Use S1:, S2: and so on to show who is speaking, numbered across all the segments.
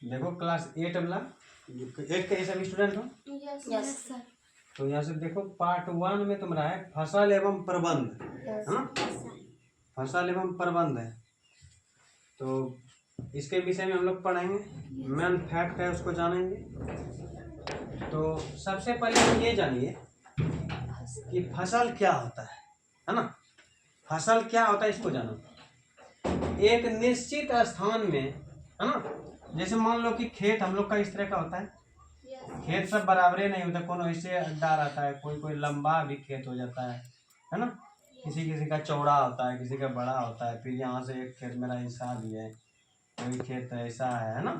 S1: देखो क्लास 8 वाला 8 के सभी स्टूडेंट हो।
S2: Yes sir.
S1: तो यहाँ से देखो पार्ट 1 में तुम रहा है फसल एवं प्रबंध, है ना। फसल एवं प्रबंध है, तो इसके विषय में हम लोग पढ़ेंगे। मेन फैक्ट है उसको जानेंगे। तो सबसे पहले हम ये जानिए कि फसल क्या होता है ना। फसल क्या होता है इसको जानो। एक निश्चित स्थान में, है ना, जैसे मान लो कि खेत हम लोग का इस तरह का होता है। खेत सब बराबरे नहीं होता, कौन ऐसे अड्डा रहता है, कोई कोई लंबा भी खेत हो जाता है ना। किसी किसी का चौड़ा होता है, किसी का बड़ा होता है। फिर यहाँ से एक खेत मेरा ऐसा भी है, कोई खेत ऐसा है ना,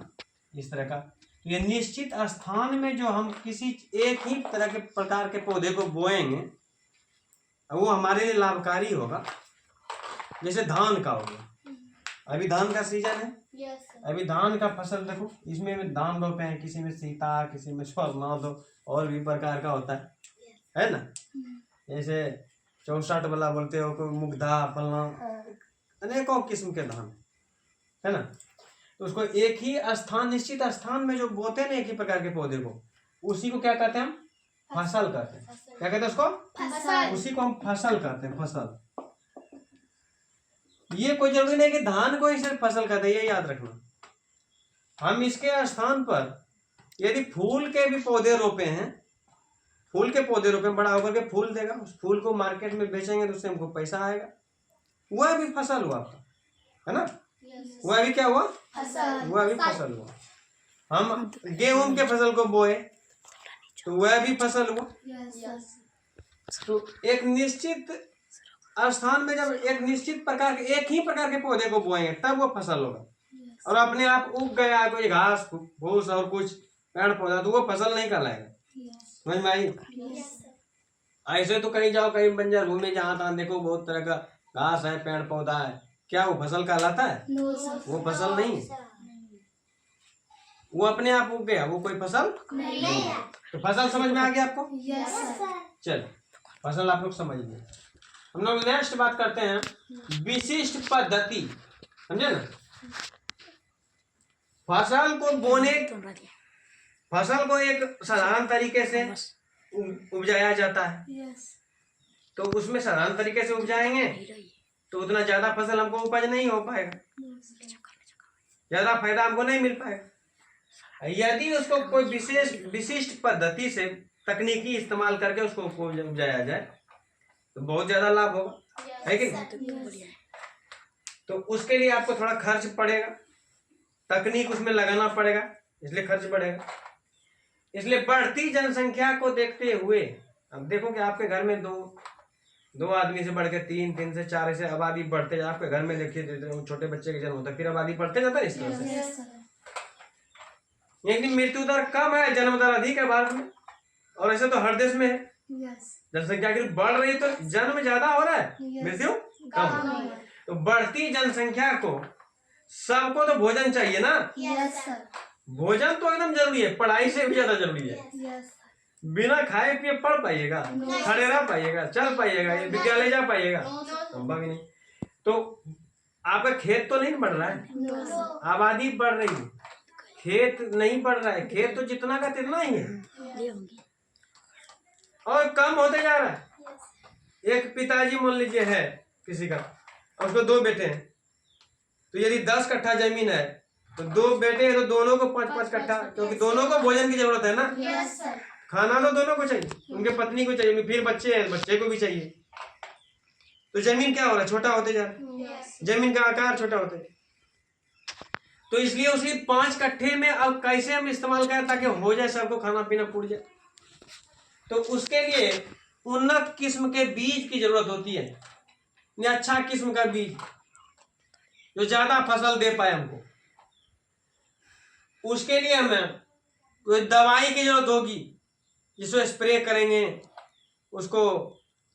S1: इस तरह का। तो ये निश्चित स्थान में जो हम किसी एक ही तरह के प्रकार के पौधे को बोएंगे वो हमारे लिए लाभकारी होगा। जैसे धान का हो गया, अभी धान का सीजन है। अभी धान का फसल देखो, इसमें धान रोपे हैं, किसी में सीता, किसी में स्वर्णा, तो और भी प्रकार का होता है ना। जैसे 64 वाला बोलते हो, कोई मुग्धा फलना, अनेकों किस्म के धान है ना। तो उसको एक ही स्थान, निश्चित स्थान में जो बोते हैं ना एक ही प्रकार के पौधे को, उसी को क्या कहते हैं हम? फसल कहते हैं। क्या कहते हैं उसको? फसल। उसी को हम फसल कहते हैं, फसल। ये कोई जरूरी नहीं कि धान को ही सिर्फ फसल कहते हैं, ये याद रखना। हम इसके स्थान पर यदि फूल के भी पौधे रोपे हैं, फूल के पौधे रोपे, बड़ा होकर के फूल देगा, उस फूल को मार्केट में बेचेंगे तो उससे हमको पैसा आएगा, वह भी फसल हुआ आपका, है ना। वह भी क्या हुआ? फसल। वह भी फसल हुआ। हम गेहूं के फसल को बोए तो वह भी फसल हुआ। तो एक निश्चित स्थान में जब एक निश्चित प्रकार के, एक ही प्रकार के पौधे को बोएंगे तब वो फसल होगा। और अपने आप उग गया कोई घास फूस और कुछ पेड़ पौधा, तो वो फसल नहीं कहलाएगा। समझ में आई? ऐसे तो कहीं जाओ, कहीं बंजर भूमि, जहाँ तहाँ देखो बहुत तरह का घास है, पेड़ पौधा है, क्या वो फसल कहलाता है? वो फसल नहीं, वो अपने आप उग गया, वो कोई फसल नहीं है। तो फसल समझ में आ गया आपको? चल, फसल आप लोग समझ गए। हम लोग नेक्स्ट बात करते हैं विशिष्ट पद्धति, समझे ना। फसल को बोने, फसल को एक साधारण तरीके से उपजाया जाता है। तो उसमें साधारण तरीके से उपजाएंगे तो उतना ज्यादा फसल हमको उपज नहीं हो पाएगा, ज्यादा फायदा हमको नहीं मिल पाएगा। यदि उसको कोई विशिष्ट पद्धति से तकनीकी इस्तेमाल करके उसको उपजाया जाए तो बहुत ज्यादा लाभ होगा, है कि नहीं? तो उसके लिए आपको थोड़ा खर्च पड़ेगा, तकनीक उसमें लगाना पड़ेगा, इसलिए खर्च बढ़ेगा। इसलिए बढ़ती जनसंख्या को देखते हुए, अब देखो कि आपके घर में दो आदमी से बढ़ के 3, 3 से 4 ऐसे आबादी बढ़ते जाए। आपके घर में देखिए छोटे बच्चे का जन्म होता है, फिर आबादी बढ़ते जाता है इस तरह से। लेकिन मृत्यु दर कम है, जन्म दर अधिक है भारत में, और ऐसे तो हर देश में है। जनसंख्या की बढ़ रही तो जन्म ज्यादा हो रहा है, मृत्यु कम। तो बढ़ती जनसंख्या को, सबको तो भोजन चाहिए ना। भोजन तो एकदम जरूरी है, पढ़ाई से भी ज्यादा जरूरी है। बिना खाए पिए पढ़ पाइएगा, खड़े रह पाइएगा, चल पाइएगा, विद्यालय जा पाइएगा? संभव ही नहीं। तो आपका खेत तो नहीं बढ़ रहा है, आबादी बढ़ रही है, खेत नहीं बढ़ रहा है। खेत तो जितना का तितना ही है और कम होते जा रहा है। एक पिताजी मान लीजिए है किसी का, उसको 2 बेटे हैं, तो यदि 10 कट्ठा जमीन है तो 2 बेटे हैं तो दोनों को 5-5 कट्ठा, क्योंकि दोनों को भोजन की जरूरत है ना। खाना तो दोनों को चाहिए, उनके पत्नी को चाहिए, फिर बच्चे हैं, बच्चे को भी चाहिए। तो जमीन क्या हो रहा है? छोटा होते जा रहा है, जमीन का आकार छोटा होता है। तो इसलिए उसी 5 कट्ठे में अब कैसे हम इस्तेमाल करें ताकि हो जाए, सबको खाना पीना पूर जाए। तो उसके लिए उन्नत किस्म के बीज की जरूरत होती है, अच्छा किस्म का बीज जो ज्यादा फसल दे पाए हमको। उसके लिए हमें कोई दवाई की जरूरत होगी जिसको स्प्रे करेंगे, उसको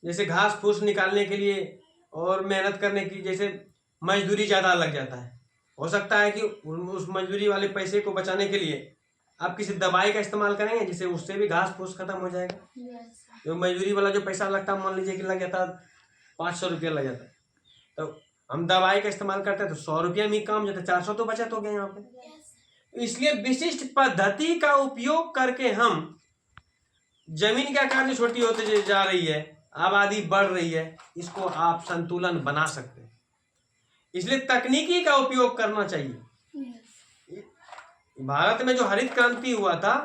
S1: जैसे घास फूस निकालने के लिए और मेहनत करने की, जैसे मजदूरी ज्यादा लग जाता है। हो सकता है कि उस मजदूरी वाले पैसे को बचाने के लिए आप किसी दवाई का इस्तेमाल करेंगे जिससे उससे भी घास फूस खत्म हो जाएगा। जो मजदूरी वाला जो पैसा लगता है, मान लीजिए कि लग जाता 500 रुपया लग जाता है, तो हम दवाई का इस्तेमाल करते हैं तो 100 रुपया में काम जाता है, 400 तो बचत हो गया यहाँ पे। इसलिए विशिष्ट पद्धति का उपयोग करके हम जमीन के आकार जो छोटी होती जा रही है, आबादी बढ़ रही है, इसको आप संतुलन बना सकते हैं। इसलिए तकनीकी का उपयोग करना चाहिए। भारत में जो हरित क्रांति हुआ था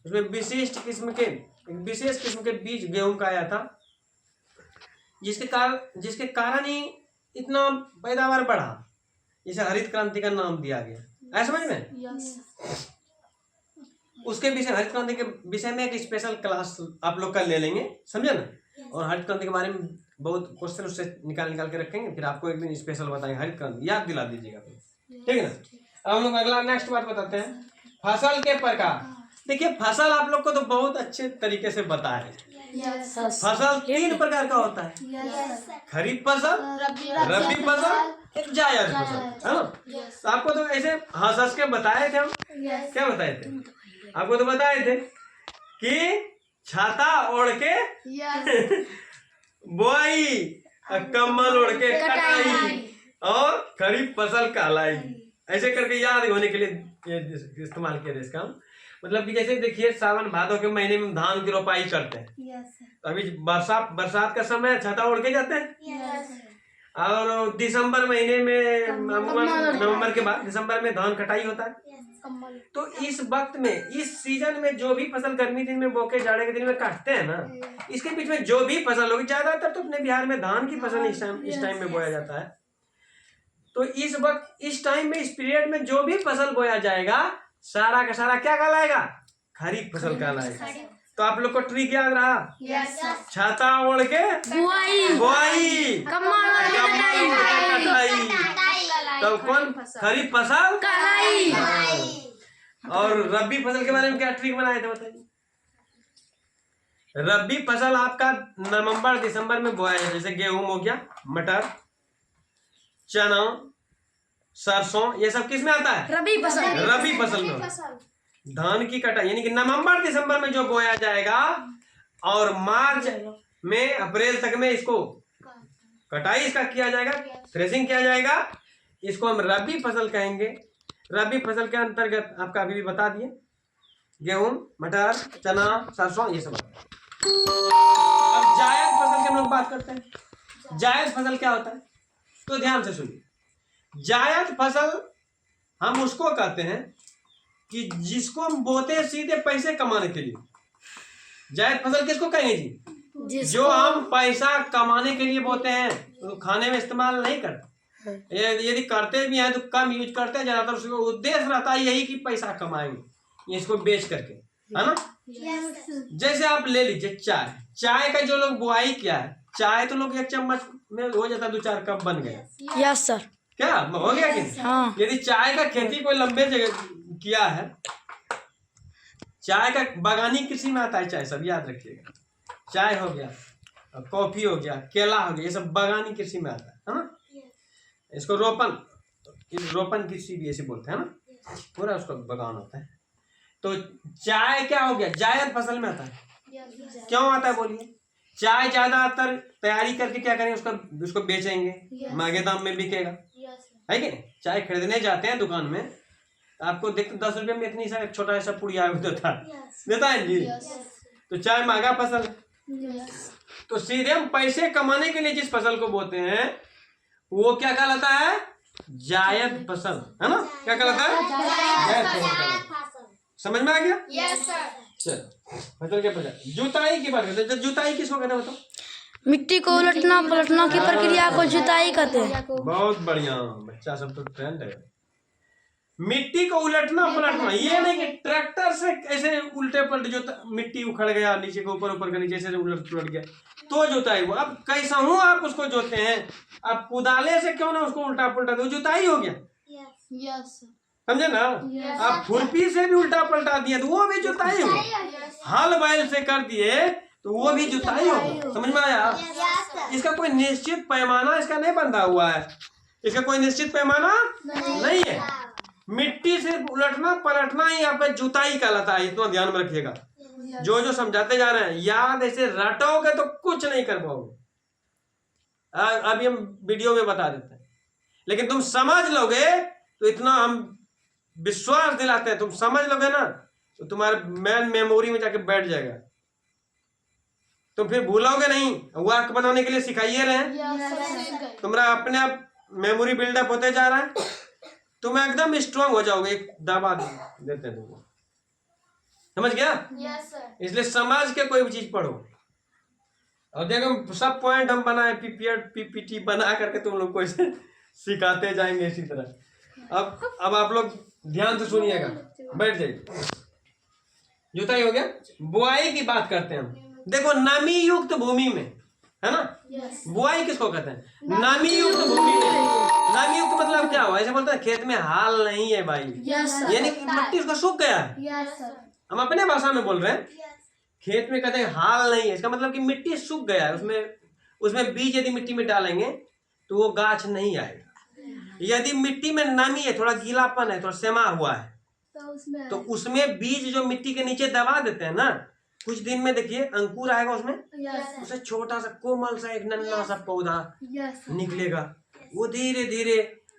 S1: उसमें विशेष किस्म के बीज गेहूं का आया था, जिसके कारण ही इतना पैदावार बढ़ा, इसे हरित क्रांति का नाम दिया गया। ऐसा समझ में? उसके विषय, हरित क्रांति के विषय में एक स्पेशल क्लास आप लोग कल ले लेंगे, समझे ना? और हरित क्रांति के बारे में बहुत क्वेश्चन उससे निकाल के रखेंगे, फिर आपको एक दिन स्पेशल बताएंगे हरित क्रांति, याद दिला दीजिएगा, ठीक है ना? अब हम लोग अगला नेक्स्ट बात बताते हैं, फसल के प्रकार। देखिए फसल आप लोग को तो बहुत अच्छे तरीके से बताया है। फसल 3 प्रकार का होता है, खरीफ फसल, रबी फसल, एक जायद फसल, है ना? तो आपको तो ऐसे हंस के बताए थे हम, क्या बताए थे आपको? तो बताए थे कि छाता ओढ़ के बुआई, कम्बल ओढ़ के कटाई, और खरीफ फसल कहलाई। ऐसे करके याद होने के लिए ये इस्तेमाल किया इसका। मतलब कि जैसे देखिए सावन भादों के महीने में धान की रोपाई करते हैं, तो अभी बरसात का समय, छाता ओढ़ के जाते हैं। और दिसंबर महीने में, नवंबर के बाद दिसंबर में धान कटाई होता है। तो इस वक्त में, इस सीजन में जो भी फसल गर्मी दिन में बोके जाड़े के दिन में काटते हैं ना, इसके बीच में जो भी फसल होगी, ज्यादातर तो अपने बिहार में धान की फसल इस टाइम में बोया जाता है। तो इस वक्त, इस टाइम में, इस पीरियड में जो भी फसल बोया जाएगा, सारा का सारा क्या कहलाएगा? खरीफ फसल कहलाएगा। तो आप लोग को ट्रिक याद रहा? छाता ओढ़ के बुआई, कटाई, तो कौन? खरीफ फसल कहलाई। और रबी फसल के बारे में क्या ट्रिक बनाए थे बताइए? रबी फसल आपका नवंबर दिसंबर में बोया जाए, जैसे गेहूं हो गया, मटर, चना, सरसों, ये सब किस में आता है? रबी फसल में। धान की कटाई यानी कि नवंबर दिसंबर में जो बोया जाएगा, और मार्च में, अप्रैल तक में इसको कटाई इसका किया जाएगा, थ्रेसिंग किया जाएगा, इसको हम रबी फसल कहेंगे। रबी फसल के अंतर्गत आपका अभी भी बता दिए, गेहूं, मटर, चना, सरसों, ये सब। अब जायद फसल की हम लोग बात करते हैं। जायद फसल क्या होता है? तो ध्यान से सुनिए, जायद फसल हम उसको कहते हैं कि जिसको हम बोते हैं सीधे पैसे कमाने के लिए। जायद फसल किसको कहेंगे जी? जो हम पैसा कमाने के लिए बोते हैं, तो खाने में इस्तेमाल नहीं करते। यदि करते भी हैं तो कम यूज करते हैं, ज्यादातर उसका उद्देश्य रहता है यही कि पैसा कमाएंगे इसको बेच करके, है ना? जैसे आप ले लीजिए चाय का जो लोग बुआई किया है, चाय तो लोग 1 चम्मच में हो जाता है, 2-4 कप बन गए।
S2: Yes sir.
S1: क्या हो गया कि?
S2: हाँ।
S1: यदि चाय का खेती कोई लंबे जगह किया है, चाय का बागानी कृषि में आता है चाय, सब याद रखिएगा। चाय हो गया, कॉफी हो गया, केला हो गया, ये सब बागानी कृषि में आता है ना? इसको रोपन कृषि भी ऐसे बोलते हैं ना, पूरा उसका बागान होता है। तो चाय क्या हो गया? जायद फसल में आता है। क्यों आता है बोलिए? चाय ज्यादातर तैयारी करके क्या करेंगे, उसको बेचेंगे, महंगे दाम में बिकेगा, है कि नहीं? चाय खरीदने जाते हैं दुकान में, आपको देखते 10 रुपये में इतनी सा छोटा सा पुड़िया देता है जी। तो चाय महंगा फसल है। तो सीधे हम पैसे कमाने के लिए जिस फसल को बोते हैं वो क्या कहलाता है? जायद फसल, है ना? क्या कहलाता है? जायद फसल। समझ में आ गया?
S3: Yes sir.
S1: चलो फसल के प्रकार। जुताई की बात करते हैं। जुताई किसको कहते हैं बताओ?
S2: मिट्टी को उलटना पलटना की प्रक्रिया को जुताई कहते हैं।
S1: बहुत बढ़िया, बच्चा सब तो ट्रेंड है। मिट्टी को उलटना पलटना, ये नहीं कि ट्रैक्टर से ऐसे उल्टे पलट जो मिट्टी उखड़ गया नीचे के ऊपर, ऊपर के नीचे से उलट पलट गया तो जुताई हुआ। अब कैसा हूँ आप उसको जोते हैं, आप कुदाले से क्यों ना उसको उल्टा पलटा दो, जुताई हो गया।
S3: यस
S1: समझे ना? आप खुरपी से भी उल्टा पलटा दिए तो वो भी जुताई हो। हल बैल से कर दिए तो वो भी जुताई हो। समझ में आया? इसका कोई निश्चित पैमाना इसका नहीं बंधा हुआ है, इसका कोई निश्चित पैमाना नहीं है। मिट्टी से उलटना पलटना ही आपका जुताई कहलाता है, इतना ध्यान में रखिएगा। जो समझाते जा रहे हैं याद ऐसे रटोगे तो कुछ नहीं कर पाओगे। अभी हम वीडियो में बता देते हैं, लेकिन तुम समझ लोगे तो इतना हम विश्वास दिलाते हैं, तुम समझ लोगे ना तो तुम्हारे मेन मेमोरी में जाके बैठ जाएगा, तुम फिर भूलोगे नहीं। वर्क बनाने के लिए सिखाइए रहे, तुम्हारा अपने आप मेमोरी बिल्डअप होते जा रहा है, तुम एकदम स्ट्रांग हो जाओगे। एक दबा देते हैं तुमको, समझ गया? इसलिए समझ के कोई भी चीज पढ़ो। और देखो सब पॉइंट हम बनाए, पीपीटी बना करके तुम लोग को इसे सिखाते जाएंगे इसी तरह। अब आप लोग ध्यान से सुनिएगा, बैठ जाइए। जूता ही हो गया। बुआई की बात करते हैं हम। देखो नमी युक्त भूमि में, है ना, बुआई किसको कहते हैं? नमी युक्त भूमि में। नमी युक्त मतलब क्या हुआ? ऐसे बोलते हैं खेत में हाल नहीं है भाई, यानी मिट्टी उसका सूख गया है। हम अपने भाषा में बोल रहे हैं, खेत में कहते हैं हाल नहीं है, इसका मतलब कि मिट्टी सूख गया है। उसमें बीज यदि मिट्टी में डालेंगे तो वो गाछ नहीं आएगा। यदि मिट्टी में नमी है, थोड़ा गीलापन है, थोड़ा सेमा हुआ है, तो उसमें बीज जो मिट्टी के नीचे दबा देते हैं ना, कुछ दिन में देखिए अंकुर आएगा उसमें, उसे छोटा सा कोमल सा एक नन्हा सा पौधा निकलेगा। वो धीरे धीरे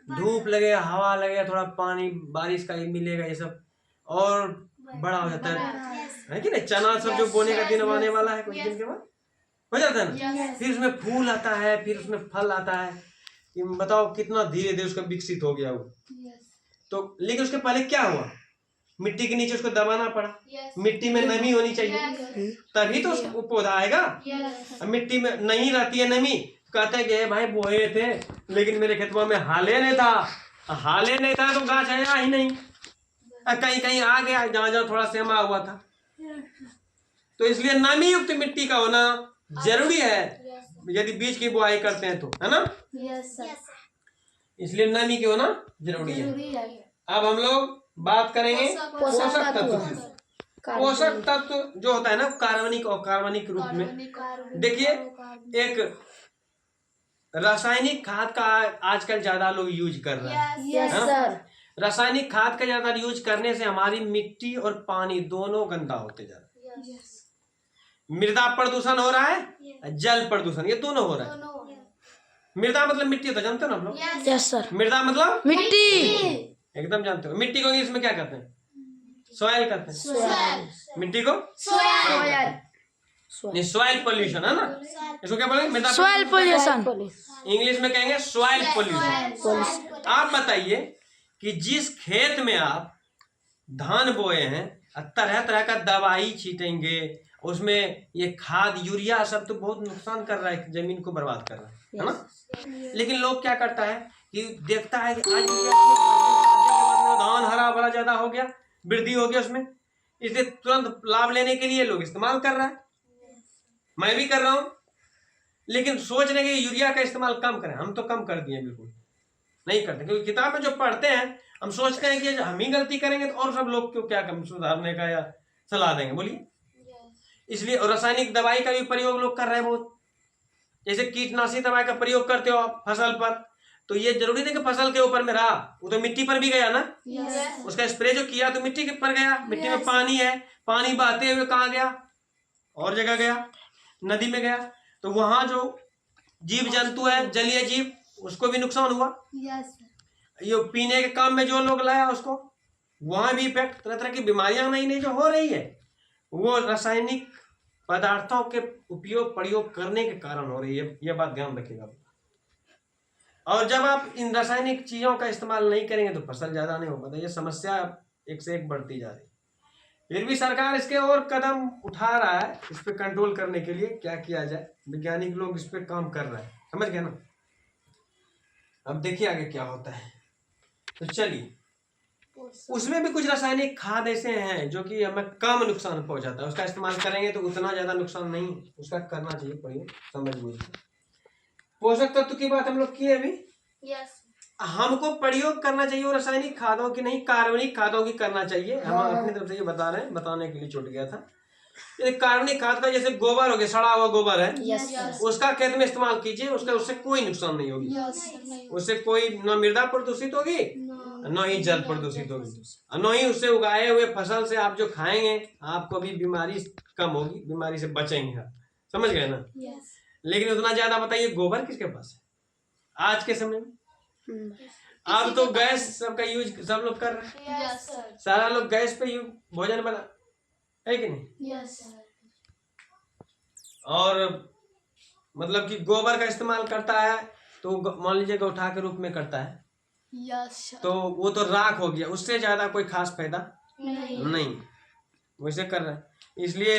S1: धूप लगेगा, हवा लगेगा, थोड़ा पानी बारिश का मिलेगा, ये सब और बड़ा हो जाता है कि नहीं? चना सब जो बोने का दिन आने वाला है, कुछ दिन के बाद हो जाता है ना। फिर उसमें फूल आता है, फिर उसमें फल आता है। कि बताओ कितना धीरे धीरे उसका विकसित हो गया वो। तो लेकिन उसके पहले क्या हुआ? मिट्टी के नीचे उसको दबाना पड़ा। मिट्टी में नमी होनी चाहिए तभी तो वो पौधा आएगा। मिट्टी में नहीं रहती है नमी, कहते हैं कि भाई बोए थे लेकिन मेरे खेतों में हाले नहीं था तो गाछ आया ही नहीं। कहीं कहीं आ गया, जहां जहां थोड़ा सेमा हुआ था। तो इसलिए नमी युक्त मिट्टी का होना जरूरी है यदि बीज की बुआई करते हैं तो, है ना? इसलिए नमी की होना जरूरी है। अब हम लोग बात करेंगे पोषक तत्व की। पोषक तत्व जो होता है ना कार्बनिक और कार्बनिक रूप में। देखिए एक रासायनिक खाद का आजकल ज्यादा लोग यूज कर रहे हैं। रासायनिक खाद का ज्यादा यूज करने से हमारी मिट्टी और पानी दोनों गंदा होते जा रहा है। मृदा प्रदूषण हो रहा है, जल प्रदूषण, ये दोनों हो रहा है। मृदा मतलब मिट्टी होता है, जानते हो ना आप लोग?
S2: Yes sir.
S1: मृदा मतलब
S2: मिट्टी,
S1: एकदम जानते हो। मिट्टी को इंग्लिश में क्या कहते हैं? सॉइल कहते हैं। मिट्टी को सॉइल पोल्यूशन, है ना? इसको क्या बोलेंगे? मृदा
S2: सॉइल पोल्यूशन,
S1: इंग्लिश में कहेंगे सॉइल पोल्यूशन। आप बताइए कि जिस खेत में आप धान बोए हैं, तरह तरह का दवाई छीटेंगे, उसमें ये खाद यूरिया सब तो बहुत नुकसान कर रहा है, जमीन को बर्बाद कर रहा है ना? लेकिन लोग क्या करता है कि देखता है कि आज धान हरा भरा ज्यादा हो गया, वृद्धि हो गया उसमें, इसलिए तुरंत लाभ लेने के लिए लोग इस्तेमाल कर रहा है। मैं भी कर रहा हूं, लेकिन सोच रहे हैं कि यूरिया का इस्तेमाल कम करें। हम तो कम कर दिए, बिल्कुल नहीं करते, क्योंकि किताब में जो पढ़ते हैं हम सोचते हैं कि हम ही गलती करेंगे तो और सब लोग क्यों क्या कम सुधारने का या सलाह देंगे, बोलिए। इसलिए रासायनिक दवाई का भी प्रयोग लोग कर रहे हैं बहुत। जैसे कीटनाशी दवाई का प्रयोग करते हो आप फसल पर, तो ये जरूरी नहीं कि फसल के ऊपर में रहा, वो तो मिट्टी पर भी गया ना। उसका स्प्रे जो किया तो मिट्टी के पर गया। मिट्टी में पानी है, पानी बहते हुए कहाँ गया? और जगह गया, नदी में गया। तो वहां जो जीव जंतु है, जलीय जीव, उसको भी नुकसान हुआ। ये पीने के काम में जो लोग लाया उसको, वहां भी इफेक्ट, तरह तरह की बीमारियां नई नई जो हो रही है, वो रासायनिक पदार्थों के उपयोग प्रयोग करने के कारण हो रही है। ये बात ध्यान रखिएगा। और जब आप इन रासायनिक चीजों का इस्तेमाल नहीं करेंगे तो फसल ज्यादा नहीं हो पाता। ये समस्या एक से एक बढ़ती जा रही है। फिर भी सरकार इसके और कदम उठा रहा है, इस पे कंट्रोल करने के लिए क्या किया जाए। वैज्ञानिक लोग इस पे काम कर रहे हैं, समझ गए ना? अब देखिए आगे क्या होता है। तो चलिए, उसमें भी कुछ रासायनिक खाद ऐसे हैं जो कि हमें कम नुकसान पहुंचाता है। उसका इस्तेमाल करेंगे तो उतना ज्यादा नुकसान नहीं उसका करना चाहिए। पढ़िए, समझ बूझ। पोषक तत्व की बात हम लोग किए अभी। हमको प्रयोग करना चाहिए और रासायनिक खादों की नहीं, कार्बनिक खादों की करना चाहिए। हम अपनी तरफ से ये बता रहे हैं, बताने के लिए छूट गया था। कार्बनिक खाद का जैसे गोबर हो गया, सड़ा हुआ गोबर है, उसका खेत में इस्तेमाल कीजिए। उससे कोई नुकसान नहीं होगी। उससे कोई न मृदा प्रदूषित होगी, न ही जल प्रदूषित होगी, न ही उससे उगाए हुए फसल से आप जो खाएंगे आपको भी बीमारी कम होगी, बीमारी से बचेंगे आप, समझ गए ना? लेकिन उतना ज्यादा बताइए, गोबर किसके पास है आज के समय में? अब तो गैस सबका यूज सब लोग कर रहे हैं।
S3: Yes sir.
S1: सारा लोग गैस पे भोजन बना, है कि नहीं?
S3: Yes sir.
S1: और मतलब कि गोबर का इस्तेमाल करता है तो मान लीजिए गौठा के रूप में करता है,
S3: यस सर।
S1: तो वो तो राख हो गया, उससे ज्यादा कोई खास फायदा
S3: नहीं।
S1: वैसे कर रहे हैं। इसलिए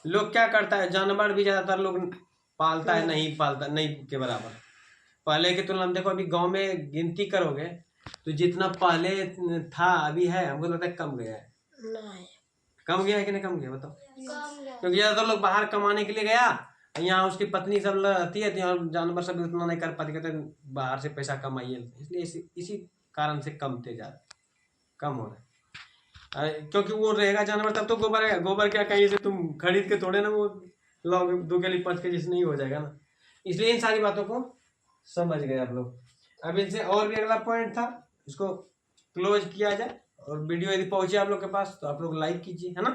S1: लोग क्या करता है, जानवर भी ज्यादातर लोग पालता है, नहीं पालता, नहीं के बराबर। पहले की तुलना में देखो, अभी गांव में गिनती करोगे तो जितना पहले था अभी है, हमको लगता है कम गया है।
S2: नहीं।
S1: कम गया है कि नहीं कम गया बताओ?
S3: कम गया।
S1: क्योंकि ज्यादातर लोग बाहर कमाने के लिए गया, यहाँ उसकी पत्नी सब रहती है, तो यहाँ जानवर सब उतना नहीं कर पाते, कहते बाहर से पैसा कमाइए, इसलिए इसी कारण से कम थे, ज्यादा कम हो रहा है। क्योंकि वो रहेगा जानवर तब तो गोबर है, गोबर क्या कहीं से तुम खरीद के थोड़े ना वो लाओगे, 2 केजी 5 केजी से नहीं हो जाएगा ना। इसलिए इन सारी बातों को समझ गए आप लोग। अब इनसे और भी अगला पॉइंट था, इसको क्लोज किया जाए। और वीडियो यदि पहुंचे आप लोग के पास तो आप लोग लाइक कीजिए, है ना।